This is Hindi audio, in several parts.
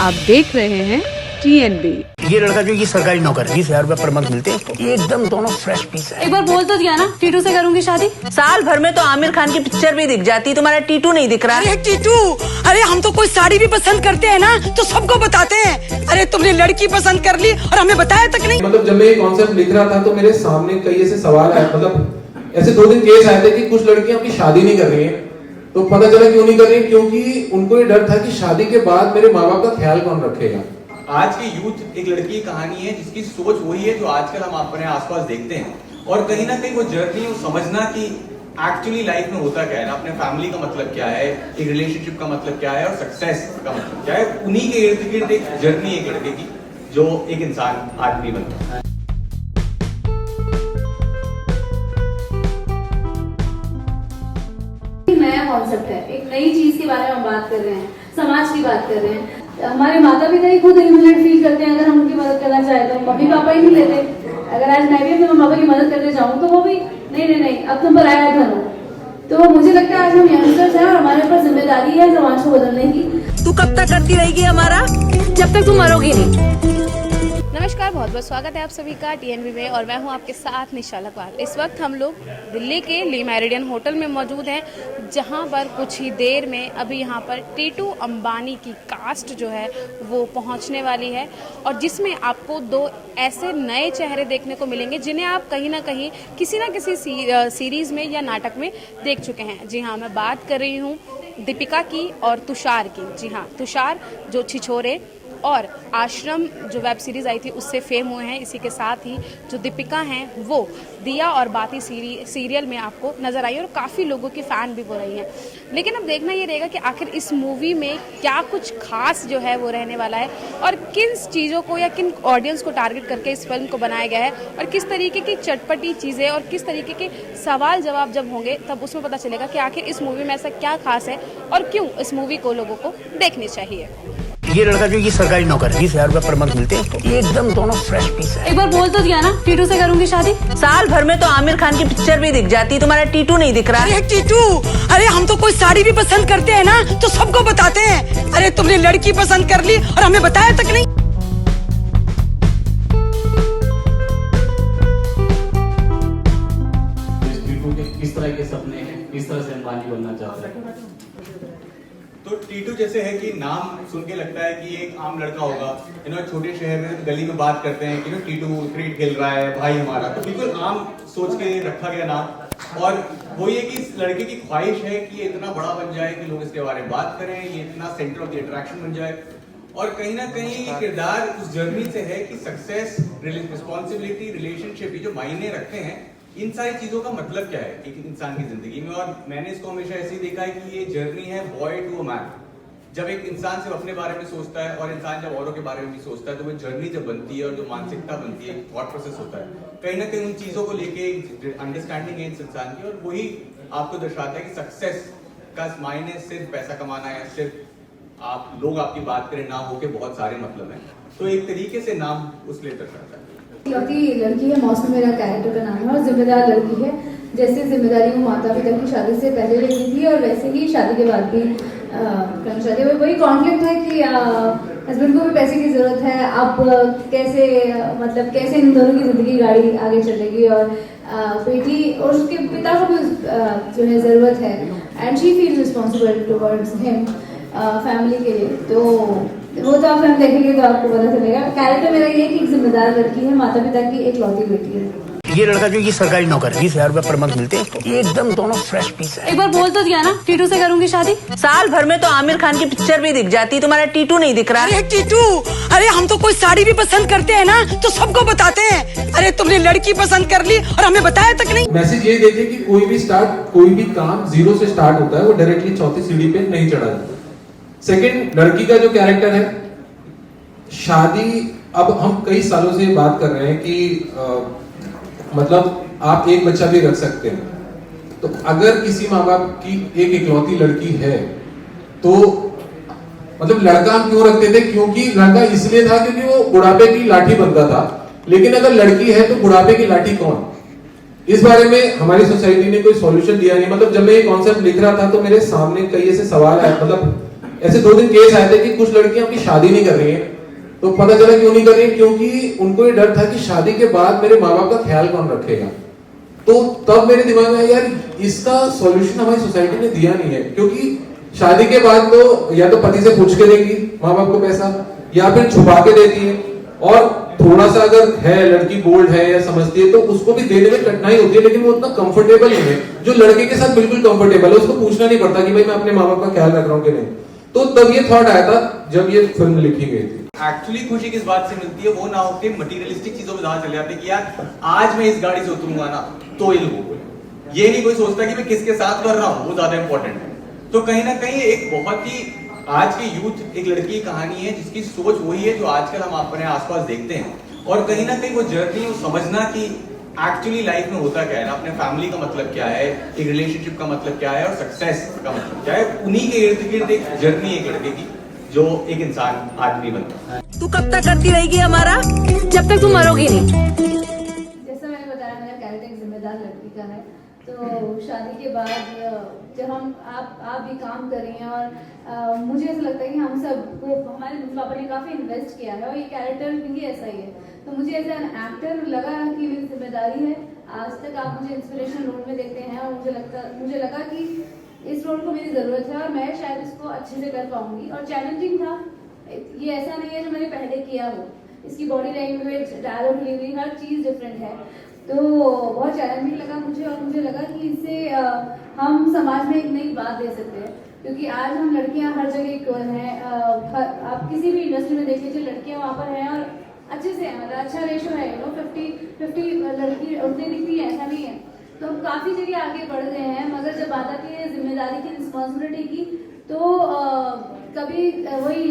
आप देख रहे हैं TNB। ये लड़का जो ये सरकारी नौकर 20,000 रुपए पर मंथ मिलते हैं, ये एकदम दोनों फ्रेश पीस है। एक बार बोल तो दिया ना टीटू से करूंगी शादी। साल भर में तो आमिर खान की पिक्चर भी दिख जाती, तुम्हारा टीटू नहीं दिख रहा। अरे टीटू, अरे हम तो कोई साड़ी भी पसंद करते हैं ना तो सबको बताते हैं। अरे तुमने लड़की पसंद कर ली और हमें बताया तक नहीं। मतलब जब मैं ये कॉन्सेप्ट लिख रहा था तो मेरे सामने कई ऐसे सवाल आए, मतलब ऐसे 2 दिन केस आए थे कि कुछ लड़कियां अपनी शादी नहीं कर रही हैं। तो पता चला क्यों नहीं कर रही, क्योंकि उनको ये डर था कि शादी के बाद मेरे माँ बाप का ख्याल कौन रखेगा। आज की यूथ एक लड़की की कहानी है जिसकी सोच वही है जो आजकल हम अपने आसपास देखते हैं, और कहीं ना कहीं वो जर्नी वो समझना कि एक्चुअली लाइफ में होता क्या है ना, अपने फैमिली का मतलब क्या है, एक रिलेशनशिप का मतलब क्या है और सक्सेस का मतलब क्या है, उन्हीं के इर्द गिर्द एक जर्नी एक लड़के की जो एक इंसान आदमी बनता है। नया कॉन्सेप्ट है, एक नई चीज के बारे में हम बात कर रहे हैं, समाज की बात कर रहे हैं। हमारे माता पिता ही खुद इम्यूलेट फील करते हैं, अगर हम उनकी मदद करना चाहें तो मम्मी पापा ही नहीं लेते। अगर आज मैं भी अपने मम्मी पापा की मदद करने जाऊँ तो वो भी नहीं अब तुम पर आया था। तो मुझे लगता है आज हम यंगस्टर्स हैं और हमारे ऊपर जिम्मेदारी है समाज को बदलने की। तू कब तक करती रहेगी हमारा, जब तक तुम मरोगी नहीं। नमस्कार, बहुत बहुत स्वागत है आप सभी का TNB में, और मैं हूं आपके साथ निशा लकवाल। इस वक्त हम लोग दिल्ली के ली मेरिडियन होटल में मौजूद हैं, जहां पर कुछ ही देर में अभी यहां पर टीटू अंबानी की कास्ट जो है वो पहुंचने वाली है, और जिसमें आपको 2 ऐसे नए चेहरे देखने को मिलेंगे जिन्हें आप कहीं ना कहीं किसी ना किसी सीरीज में या नाटक में देख चुके हैं। जी हाँ, मैं बात कर रही हूँ दीपिका की और तुषार की। जी हाँ, तुषार जो छिछोरे और आश्रम जो वेब सीरीज़ आई थी उससे फेम हुए हैं, इसी के साथ ही जो दीपिका हैं वो दिया और बाती सीरियल में आपको नज़र आई और काफ़ी लोगों की फ़ैन भी हो रही हैं। लेकिन अब देखना ये रहेगा कि आखिर इस मूवी में क्या कुछ खास जो है वो रहने वाला है, और किन चीज़ों को या किन ऑडियंस को टारगेट करके इस फिल्म को बनाया गया है, और किस तरीके की चटपटी चीज़ें और किस तरीके के सवाल जवाब जब होंगे तब उसमें पता चलेगा कि आखिर इस मूवी में ऐसा क्या खास है और क्यों इस मूवी को लोगों को देखनी चाहिए। ये लड़का जो ये सरकारी नौकर 20,000 रुपए पर मंथ मिलते हैं, ये एकदम दोनों फ्रेश पीस है। एक बार बोल तो दिया ना टीटू से करूंगी शादी। साल भर में तो आमिर खान की पिक्चर भी दिख जाती, तुम्हारा टीटू नहीं दिख रहा। अरे टीटू, अरे हम तो कोई साड़ी भी पसंद करते हैं ना तो सबको बताते हैं। अरे तुमने लड़की पसंद कर ली और हमें बताया तक नहीं। किस तरह के सपने हैं, किस तरह से अंबानी बनना चाहते हैं? तो टीटू जैसे है कि नाम सुन के लगता है कि एक आम लड़का होगा, छोटे शहर में गली में बात करते हैं कि टीटू क्रिकेट खेल रहा है भाई हमारा, तो बिल्कुल आम सोच के रखा गया नाम। और वो ये कि इस लड़के की ख्वाहिश है कि ये इतना बड़ा बन जाए कि लोग इसके बारे में बात करें, ये इतना सेंटर ऑफ द अट्रैक्शन बन जाए। और कहीं ना कहीं किरदार उस जर्नी से है कि सक्सेस, रिस्पॉन्सिबिलिटी, रिलेशनशिप, जो मायने रखते हैं, इन सारी चीजों का मतलब क्या है एक इंसान की जिंदगी में। और मैंने इसको हमेशा ऐसे ही देखा है कि ये जर्नी है बॉय टू अ मैन। जब एक इंसान सिर्फ अपने बारे में सोचता है और इंसान जब औरों के बारे में भी सोचता है, तो वो जर्नी जब बनती है और जो मानसिकता बनती है, थॉट प्रोसेस होता है, कहीं ना कहीं उन चीजों को लेके अंडरस्टैंडिंग है इस इंसान की, और वही आपको दर्शाता है कि सक्सेस का मायने सिर्फ पैसा कमाना है, सिर्फ आप लोग आपकी बात करें ना हो के बहुत सारे मतलब है। तो एक तरीके से नाम उस लिए दर्शाता है। इकलौती लड़की है, मौसम मेरा कैरेक्टर का नाम है, और जिम्मेदार लड़की है। जैसे जिम्मेदारी वो माता पिता की शादी से पहले लेती थी और वैसे ही शादी के बाद भी करना चाहती है। वही कॉन्फ्लिक्ट है कि हस्बैंड को भी पैसे की जरूरत है, अब कैसे इन दोनों की जिंदगी गाड़ी आगे चलेगी, और बेटी और उसके पिता को भी जो है जरूरत है, and she feels responsible towards him family के लिए। तो वो तो आप फिल्म देखेंगे तो आपको पता चलेगा। कैरेक्टर मेरा ये कि एक जिम्मेदार लड़की है, माता पिता की एक लौती बेटी है। ये लड़का जो ये सरकारी नौकर 20,000 रुपए पर मंथ मिलते हैं, ये एकदम दोनों फ्रेश पीस है। एक बार बोल तो दिया ना टीटू से करूंगी शादी। साल भर में तो आमिर खान की पिक्चर भी दिख जाती, तुम्हारा टीटू नहीं दिख रहा। अरे टीटू, अरे हम तो कोई साड़ी भी पसंद करते हैं ना तो सबको बताते हैं। अरे तुमने लड़की पसंद कर ली और हमें बताया तक नहीं। मैसेज ये देते कि कोई भी काम 0 से स्टार्ट होता है, वो डायरेक्टली चौथी सीढ़ी पे नहीं चढ़ा जाता। सेकंड, लड़की का जो कैरेक्टर है, शादी, अब हम कई सालों से बात कर रहे हैं कि मतलब आप एक बच्चा भी रख सकते हैं। तो अगर किसी माँ बाप की एक इकलौती लड़की है तो मतलब लड़का हम क्यों रखते थे, क्योंकि लड़का इसलिए था क्योंकि वो बुढ़ापे की लाठी बनता था। लेकिन अगर लड़की है तो बुढ़ापे की लाठी कौन, इस बारे में हमारी सोसाइटी ने कोई सॉल्यूशन दिया नहीं। मतलब जब मैं ये कॉन्सेप्ट लिख रहा था तो मेरे सामने कई ऐसे सवाल आए, मतलब ऐसे 2 दिन केस आए थे कि कुछ लड़कियां अपनी शादी नहीं कर रही हैं, तो पता चला क्यों नहीं कर रही, क्योंकि उनको ये डर था कि शादी के बाद मेरे माँ बाप का ख्याल कौन रखेगा। तो तब मेरे दिमाग में यार इसका सॉल्यूशन हमारी सोसाइटी ने दिया नहीं है, क्योंकि शादी के बाद तो या तो पति से पूछ के देगी माँ बाप को पैसा, या फिर छुपा के देती है, और थोड़ा सा अगर है लड़की बोल्ड है या समझती है तो उसको भी देने में कठिनाई होती है, लेकिन वो उतना कंफर्टेबल नहीं है। जो लड़के के साथ बिल्कुल कंफर्टेबल है उसको पूछना नहीं पड़ता कि भाई मैं अपने माँ बाप का ख्याल रख रहा हूँ कि नहीं। तो तब ये थॉट आया था जब ये फिल्म लिखी गई थी। एक्चुअली खुशी किस बात से मिलती है, वो ना होके मटेरियलिस्टिक चीजों में ध्यान चले जाते कि यार आज मैं इस गाड़ी से उतरूंगा ना तो ये लोगों, ये नहीं कोई सोचता कि मैं किसके साथ कर रहा हूँ, वो ज्यादा इंपॉर्टेंट है। तो कहीं ना कहीं एक बहुत ही आज के यूथ एक लड़की की कहानी है जिसकी सोच वही है जो आजकल हम अपने आसपास देखते हैं, और कहीं ना कहीं वो जर्नी वो समझना कि एक्चुअली लाइफ में होता क्या है ना, अपने फैमिली का मतलब क्या है, एक रिलेशनशिप का मतलब क्या है, और सक्सेस का मतलब क्या है, उन्हीं के इर्द गिर्द एक जर्नी एक लड़के की जो एक इंसान आदमी बनता है। तू कब तक करती रहेगी हमारा, जब तक तुम मरोगी नहीं। जैसा मैंने बताया मेरा कैरेक्टर एक जिम्मेदार लड़की का है, तो शादी के बाद जब आप भी काम कर रही हैं, और मुझे ऐसा लगता है कि हम सबको हमारे पापा ने काफ़ी इन्वेस्ट किया है, और ये कैरेक्टर भी ऐसा ही है। तो मुझे एज एन एक्टर लगा कि मेरी जिम्मेदारी है। आज तक आप मुझे इंस्पिरेशनल रोल में देखते हैं, और मुझे लगा कि इस रोल को मेरी ज़रूरत है और मैं शायद इसको अच्छे से कर पाऊंगी। और चैलेंजिंग था, ये ऐसा नहीं है जो मैंने पहले किया हो, इसकी बॉडी लैंग्वेज, डायलॉग डिलीवरी, हर चीज़ डिफरेंट है, तो बहुत चैलेंजिंग लगा मुझे। और मुझे लगा कि इससे हम समाज में एक नई बात दे सकते हैं, क्योंकि आज हम लड़कियां हर जगह इक्वल हैं। आप किसी भी इंडस्ट्री में देख लीजिए, लड़कियां वहाँ पर हैं और अच्छे से हैं, मतलब अच्छा रेशो है, 50-50 लड़की उतनी दिखती है, ऐसा नहीं है। तो हम काफ़ी जगह आगे बढ़ गए हैं, मगर जब बात आती है जिम्मेदारी की, रिस्पॉन्सिबिलिटी की, तो कभी वही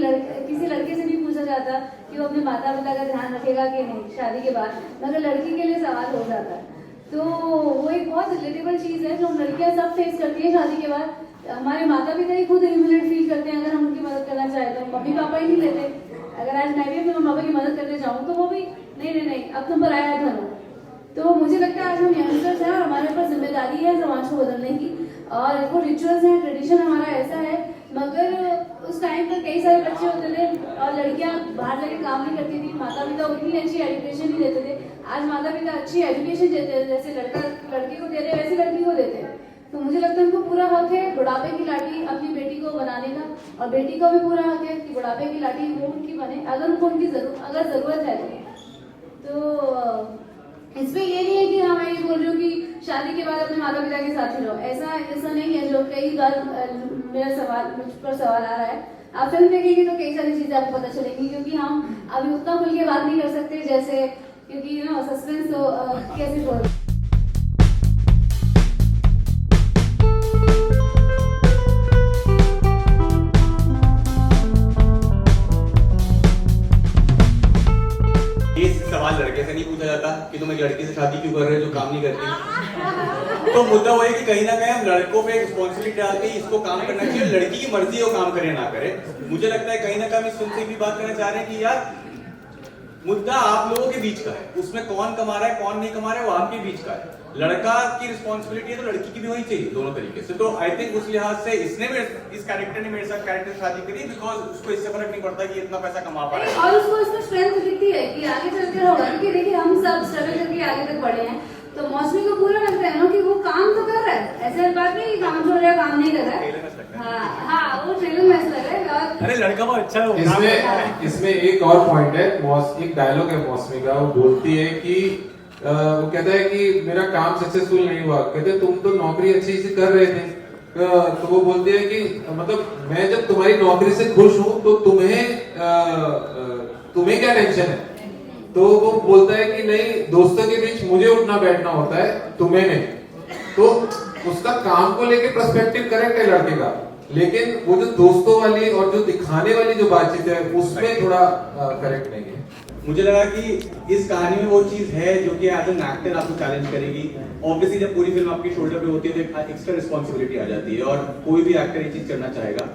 किसी लड़के से नहीं पूछा जाता कि वो अपने माता पिता का ध्यान रखेगा कि नहीं शादी के बाद, मगर लड़की के लिए सवाल हो जाता है। तो वो एक बहुत रिलेटेबल चीज़ है जो हम लड़कियां सब फेस करती हैं शादी के बाद। हमारे माता पिता ही खुद ह्यूमिलेट फील करते हैं अगर हम उनकी मदद करना चाहें तो। मम्मी पापा ही नहीं लेते। अगर आज मैं भी अपने मम्मी पापा की मदद करने जाऊँ तो वो भी नहीं अब तुम पर आया धन। तो मुझे लगता है आज हम यंगस्टर्स हैं और हमारे ऊपर जिम्मेदारी है समाज को बदलने की, और वो रिचुअल्स हैं, ट्रेडिशन हमारा ऐसा है। मगर उस टाइम पर कई सारे बच्चे होते थे और लड़कियां बाहर जाके काम नहीं करती थी, माता पिता उतनी अच्छी एजुकेशन नहीं देते थे। आज माता पिता अच्छी एजुकेशन देते हैं, जैसे लड़के को दे रहे वैसे लड़की को देते हैं। तो मुझे लगता है उनको पूरा हक है बुढ़ापे की लाठी अपनी बेटी को बनाने का, और बेटी को भी पूरा हक है कि बुढ़ापे की लाठी वो उनकी बने अगर उनको उनकी जरूरत है तो। इसमें ये नहीं है कि हाँ मैं ये बोल रही हूँ कि शादी के बाद अपने माता पिता के साथ ही रहो, ऐसा नहीं है जो कई बार मुझ पर सवाल आ रहा है। आप फिल्म देखेंगे तो कई सारी चीजें आपको पता चलेंगी, क्योंकि हम अभी उतना खुल के बात नहीं कर सकते जैसे, क्योंकि सस्पेंस तो कैसे छोड़। सवाल लड़के से नहीं पूछा जाता कि तुम एक लड़की से शादी क्यों कर रहे हो जो काम नहीं करती। तो मुद्दा वो है कि कहीं ना कहीं हम लड़कों पे रिस्पॉन्सिबिलिटी डालते हैं, इसको काम करना चाहिए, लड़की की मर्जी है वो काम करे ना करे। मुझे लगता है कहीं ना कहीं हम इस फिल्म से भी बात करना चाह रहे हैं कि यार मुद्दा आप लोगों के बीच का है, उसमें कौन कमा रहा है कौन नहीं कमा रहा है वो आपके बीच का है। लड़का की रिस्पॉन्सिबिलिटी है तो लड़की की भी होनी चाहिए, दोनों तरीके से। तो आई थिंक उस लिहाज से इस कैरेक्टर ने मेरे साथ कैरेक्टर शादी करी, बिकॉज उसको इससे फर्क नहीं पड़ता कि इतना पैसा कमा पा रहा है, और उसको इसमें स्ट्रेंथ दिखती है कि आगे चलकर होगा। क्योंकि देखिए हम सब स्ट्रगल करके आगे तक बढ़े हैं, तो मौसमी को पूरा लगता है ना कि वो काम तो कर रहा है, ऐसे बात नहीं काम छोड़ रहा है काम नहीं कर रहा है। हाँ वो ट्रेलर में ऐसा लग रहा है। अरे लड़का बहुत अच्छा है। इसमें एक और पॉइंट है, एक डायलॉग है मौसमी का, वो बोलती है कि वो कहता है कि मेरा काम सक्सेसफुल नहीं हुआ, कहते तुम तो नौकरी अच्छी से कर रहे थे, तो वो बोलते हैं कि मतलब मैं जब तुम्हारी नौकरी से खुश हूँ तो तुम्हें क्या टेंशन है। तो वो बोलता है कि नहीं दोस्तों के बीच मुझे उठना बैठना होता है, तुम्हें नहीं। तो उसका काम को लेके पर्सपेक्टिव करेक्ट है लड़के का, लेकिन वो जो दोस्तों वाली और जो दिखाने वाली जो बातचीत है उसमें थोड़ा करेक्ट नहीं है। मुझे लगा कि इस कहानी में वो चीज है जो कि एज एन एक्टर आपको चैलेंज करेगी। ऑब्वियसली जब पूरी फिल्म आपकी शोल्डर पे होती है तो एक एक्स्ट्रा रिस्पॉन्सिबिलिटी आ जाती है, और कोई भी एक्टर ये चीज करना चाहेगा।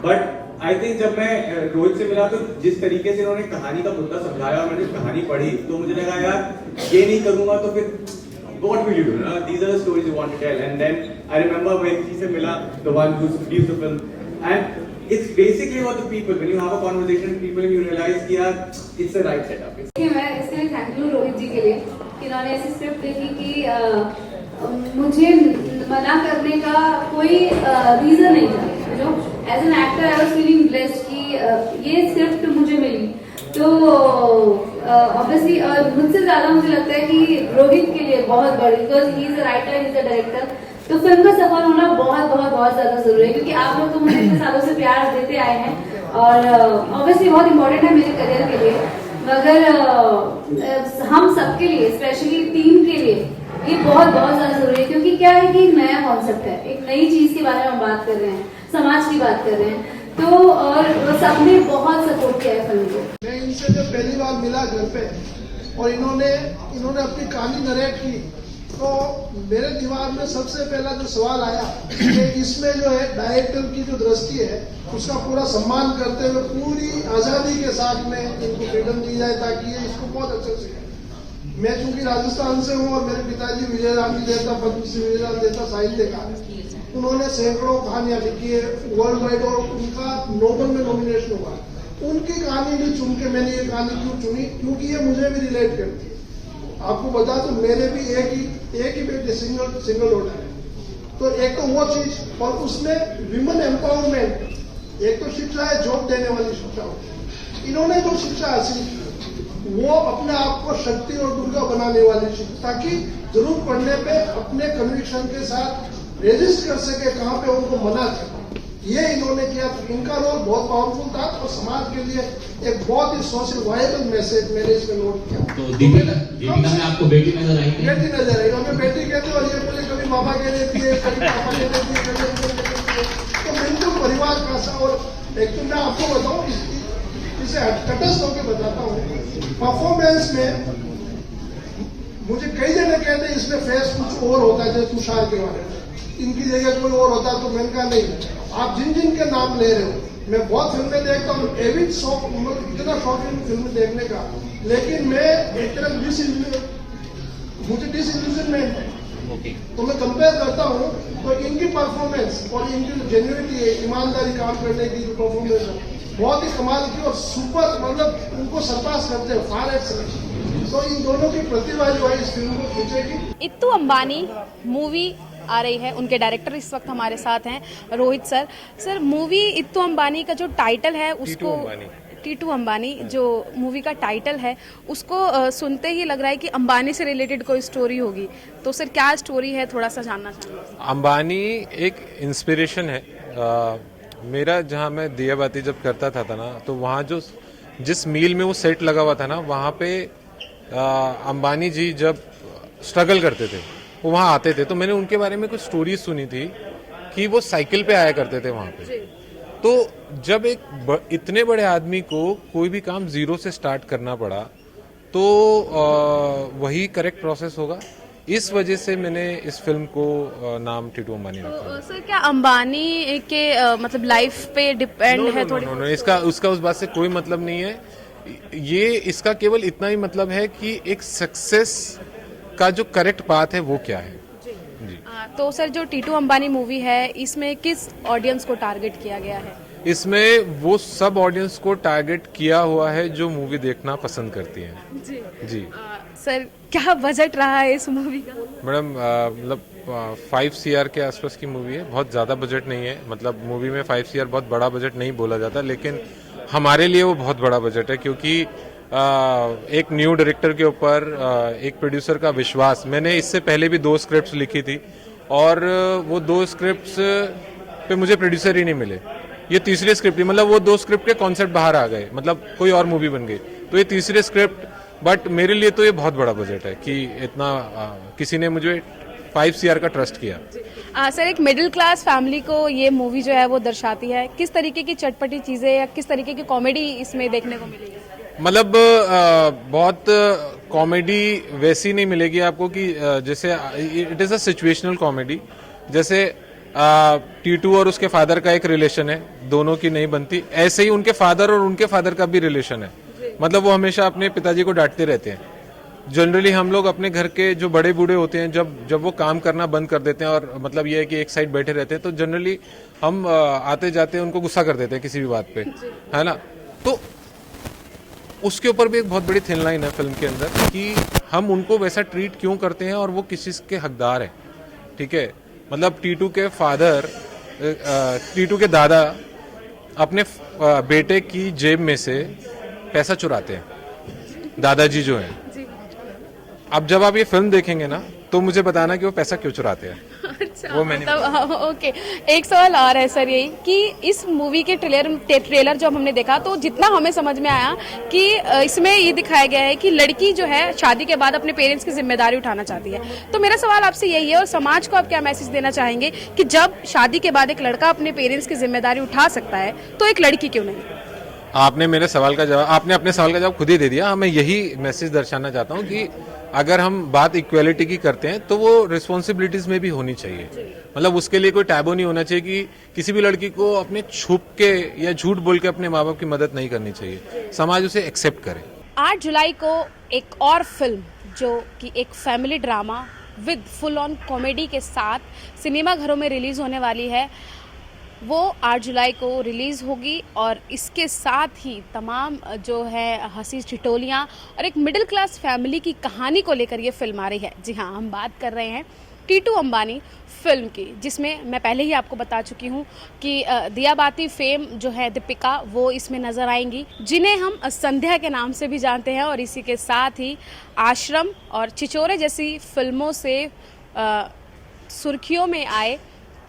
बट आई थिंक जब मैं रोहित से मिला तो जिस तरीके से उन्होंने कहानी का मुद्दा समझाया और मैंने कहानी पढ़ी तो मुझे लगा यार ये नहीं करूंगा तो फिर what will you do? These are the stories you want to tell. And then I remember when he से मिला, the one who produced the film, and it's basically about the people. When you have a conversation with people, you realize कि यार it's the right setup. मैं इसके थैंक यू रोहित जी के लिए कि उन्होंने ऐसी स्क्रिप्ट लिखी कि मुझे मना करने का कोई रीजन नहीं था। जो as an actor I was feeling blessed कि ये स्क्रिप्ट मुझे मिली। तो ऑब्वियसली मुझसे ज्यादा मुझे लगता है कि रोहित के लिए बहुत बड़ी, because he is a writer, he is a director, तो फिल्म का सफल होना बहुत बहुत बहुत ज्यादा जरूरी है, क्योंकि आप लोग तो मुझे इतने सालों से प्यार देते आए हैं और ऑब्वियसली बहुत इंपॉर्टेंट है मेरे करियर के लिए, मगर हम सबके लिए, स्पेशली टीम के लिए ये बहुत बहुत ज्यादा जरूरी है, क्योंकि क्या है कि नया कॉन्सेप्ट है, एक नई चीज के बारे में हम बात कर रहे हैं, समाज की बात कर रहे हैं, तो और सबने बहुत सपोर्ट किया है फिल्म को। मैं इनसे जब पहली बार मिला घर पे और इन्होंने अपनी कहानी नरेट की, तो मेरे दिमाग में सबसे पहला जो सवाल आया कि इसमें जो है डायरेक्टर की जो दृष्टि है उसका पूरा सम्मान करते हुए पूरी आजादी के साथ में इनको फ्रीडम दी जाए ताकि ये इसको बहुत अच्छे से। मैं चूंकि राजस्थान से हूँ और मेरे पिताजी विजय राम जी देवता, पद्मश्री विजय राम देवता साहित्यकार, उन्होंने सैकड़ों कहानियां लिखी है वर्ल्ड वाइड और उनका नोबेल में नॉमिनेशन हुआ। उनकी कहानी भी चुन के मैंने ये कहानी क्यों चुनी, क्योंकि ये मुझे भी रिलेट करती है। आपको बता दूं मेरे भी एक ही बेटे सिंगल डॉटर है, तो एक तो वो चीज और उसमें विमेन एम्पावरमेंट, एक तो शिक्षा है जॉब देने वाली शिक्षा होती है, इन्होंने जो शिक्षा हासिल की वो अपने आप को शक्ति और दुर्गा बनाने वाली शिक्षा, ताकि जरूरत पड़ने पे अपने कन्विक्शन के साथ रेजिस्ट कर सके कहाँ पे उनको मना था, ये इन्होंने किया। तो इनका रोल बहुत पावरफुल था और समाज के लिए एक बहुत ही सोशल वायबल मैसेज मैंने इसमें नोट किया। तो दीपिका में आपको बेटी नजर आई? बेटी नजर आई, हमें बेटी कहते और ये बोले कभी मामा कह देती है, कभी पापा कह देती है, तो बिल्कुल परिवार का सा। और एक तो मैं आपको बताऊं, इसे तटस्थ होकर बताता हूँ, परफॉर्मेंस में मुझे कई जने कहते हैं इसमें फेस कुछ और होता है, जैसे तुषार के बारे में, इनकी जगह कोई और होता, तो मैंने कहा नहीं, आप जिन जिन के नाम ले रहे हो, मैं बहुत फिल्में देखता हूँ, एविड शौक, इतना शौकीन फिल्म देखने का, लेकिन मैं एक तरफ मुझे डिसइल्यूजनमेंट है, तो मैं कंपेयर करता हूँ तो इनकी परफॉर्मेंस और इनकी जेन्युइनिटी है, ईमानदारी काम करने की जो परफॉर्मेंस है बहुत ही कमाल की और सुपर, मतलब उनको सरपास करते हैं फार एक्सेलेंट। तो इन दोनों की प्रतिभा जो है इस फिल्म को खींचेगी। इत्तू अंबानी मूवी आ रही है, उनके डायरेक्टर इस वक्त हमारे साथ हैं रोहित सर। सर, मूवी इत्तू अंबानी का जो टाइटल है उसको, टीटू अंबानी जो मूवी का टाइटल है उसको सुनते ही लग रहा है कि अंबानी से रिलेटेड कोई स्टोरी होगी, तो सर क्या स्टोरी है, थोड़ा सा जानना चाहूँगा। अंबानी एक इंस्पिरेशन है। मेरा जहाँ मैं दिया बाती जब करता था ना, तो वहाँ जो जिस मील में वो सेट लगा हुआ था ना, वहाँ पे अंबानी जी जब स्ट्रगल करते थे वो वहाँ आते थे, तो मैंने उनके बारे में कुछ स्टोरीज सुनी थी कि वो साइकिल पे आया करते थे वहाँ पे। तो जब एक इतने बड़े आदमी को कोई भी काम जीरो से स्टार्ट करना पड़ा, तो वही करेक्ट प्रोसेस होगा। इस वजह से मैंने इस फिल्म को नाम टीटू अंबानी रखा। तो सर क्या अंबानी के मतलब लाइफ पे डिपेंड है थोड़ी? नो, उसका उस बात से कोई मतलब नहीं है। ये इसका केवल इतना ही मतलब है कि एक सक्सेस का जो करेक्ट पाथ है वो क्या है। जी। तो सर जो टीटू अंबानी मूवी है इसमें किस ऑडियंस को टारगेट किया गया है? इसमें वो सब ऑडियंस को टारगेट किया हुआ है जो मूवी देखना पसंद करती है। जी। सर क्या बजट रहा है इस मूवी का? मैडम मतलब 5 CR के आसपास की मूवी है, बहुत ज़्यादा बजट नहीं है। मतलब मूवी में 5 CR बहुत बड़ा बजट नहीं बोला जाता, लेकिन हमारे लिए वो बहुत बड़ा बजट है, क्योंकि एक न्यू डायरेक्टर के ऊपर एक प्रोड्यूसर का विश्वास। मैंने इससे पहले भी 2 स्क्रिप्ट्स लिखी थी और वो 2 स्क्रिप्ट्स पे मुझे प्रोड्यूसर ही नहीं मिले। ये तीसरी स्क्रिप्ट, मतलब वो 2 स्क्रिप्ट के कॉन्सेप्ट बाहर आ गए, मतलब कोई और मूवी बन गई, तो ये तीसरी स्क्रिप्ट। बट मेरे लिए तो ये बहुत बड़ा बजट है कि इतना किसी ने मुझे 5 CR का ट्रस्ट किया। सर एक मिडिल क्लास फैमिली को ये मूवी जो है वो दर्शाती है, किस तरीके की चटपटी चीजें या किस तरीके की कॉमेडी इसमें देखने को मिलेगी? मतलब बहुत कॉमेडी वैसी नहीं मिलेगी आपको कि जैसे it is a situational comedy. जैसे टीटू और उसके फादर का एक रिलेशन है, दोनों की नहीं बनती, ऐसे ही उनके फादर और उनके फादर का भी रिलेशन है। मतलब वो हमेशा अपने पिताजी को डांटते रहते हैं, जनरली हम लोग अपने घर के जो बड़े बूढ़े होते हैं जब वो काम करना बंद कर देते हैं और मतलब ये है कि एक साइड बैठे रहते हैं, तो जनरली हम आते जाते उनको गुस्सा कर देते हैं किसी भी बात पे, है ना। तो उसके ऊपर भी एक बहुत बड़ी थिन लाइन है फिल्म के अंदर कि हम उनको वैसा ट्रीट क्यों करते हैं और वो किस चीज़ के हकदार हैं, ठीक है। मतलब टीटू के फादर, टीटू के दादा अपने बेटे की जेब में से पैसा चुराते हैं, दादाजी जो हैं। अब जब आप ये फिल्म देखेंगे ना तो मुझे बताना कि वो पैसा क्यों चुराते हैं। अच्छा, वो मैंने ओके। एक सवाल और है सर, यही कि इस मूवी के ट्रेलर जब हमने देखा तो जितना हमें समझ में आया कि इसमें ये दिखाया गया है कि लड़की जो है शादी के बाद अपने पेरेंट्स की जिम्मेदारी उठाना चाहती है। तो मेरा सवाल आपसे यही है, और समाज को आप क्या मैसेज देना चाहेंगे कि जब शादी के बाद एक लड़का अपने पेरेंट्स की जिम्मेदारी उठा सकता है तो एक लड़की क्यों नहीं? आपने मेरे सवाल का जवाब, आपने अपने सवाल का जवाब खुद ही दे दिया। मैं यही मैसेज दर्शाना चाहता हूँ कि अगर हम बात इक्वालिटी की करते हैं तो वो रिस्पॉन्सिबिलिटीज में भी होनी चाहिए। मतलब उसके लिए कोई टैबू नहीं होना चाहिए कि किसी भी लड़की को अपने छुप के या झूठ बोल के अपने माँ बाप की मदद नहीं करनी चाहिए, समाज उसे एक्सेप्ट करे। 8 जुलाई को एक और फिल्म जो कि एक family drama with full on comedy के साथ सिनेमा घरों में रिलीज होने वाली है, वो 8 जुलाई को रिलीज़ होगी। और इसके साथ ही तमाम जो है हंसी ठिठोलियाँ और एक मिडिल क्लास फैमिली की कहानी को लेकर ये फिल्म आ रही है। जी हाँ, हम बात कर रहे हैं टीटू अंबानी फिल्म की, जिसमें मैं पहले ही आपको बता चुकी हूँ कि दिया बाती फेम जो है दीपिका, वो इसमें नज़र आएंगी, जिन्हें हम संध्या के नाम से भी जानते हैं। और इसी के साथ ही आश्रम और छिछोरे जैसी फिल्मों से सुर्खियों में आए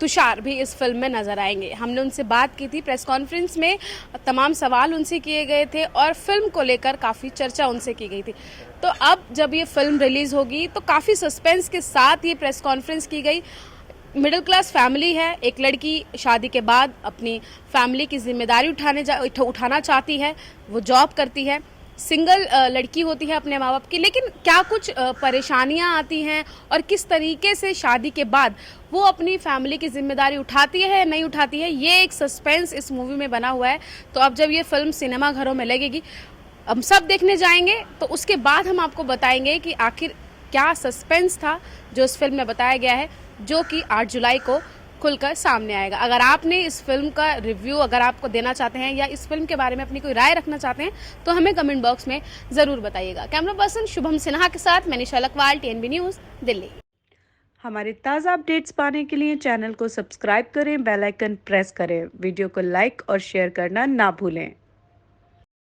तुषार भी इस फिल्म में नजर आएंगे। हमने उनसे बात की थी, प्रेस कॉन्फ्रेंस में तमाम सवाल उनसे किए गए थे और फिल्म को लेकर काफ़ी चर्चा उनसे की गई थी। तो अब जब ये फिल्म रिलीज़ होगी तो काफ़ी सस्पेंस के साथ ये प्रेस कॉन्फ्रेंस की गई। मिडिल क्लास फैमिली है, एक लड़की शादी के बाद अपनी फैमिली की जिम्मेदारी उठाना चाहती है, वो जॉब करती है, सिंगल लड़की होती है अपने माँ बाप की, लेकिन क्या कुछ परेशानियाँ आती हैं और किस तरीके से शादी के बाद वो अपनी फैमिली की जिम्मेदारी उठाती है या नहीं उठाती है, ये एक सस्पेंस इस मूवी में बना हुआ है। तो अब जब ये फिल्म सिनेमा घरों में लगेगी, हम सब देखने जाएंगे, तो उसके बाद हम आपको बताएंगे कि आखिर क्या सस्पेंस था जो इस फिल्म में बताया गया है, जो कि 8 जुलाई को खुलकर सामने आएगा। अगर आपने इस फिल्म का रिव्यू अगर आपको देना चाहते हैं या इस फिल्म के बारे में अपनी कोई राय रखना चाहते हैं तो हमें कमेंट बॉक्स में ज़रूर बताइएगा। कैमरा पर्सन शुभम सिन्हा के साथ मैं निशा लकवाल, TNB न्यूज़, दिल्ली। हमारे ताज़ा अपडेट्स पाने के लिए चैनल को सब्सक्राइब करें, बेल आइकन प्रेस करें, वीडियो को लाइक और शेयर करना ना भूलें।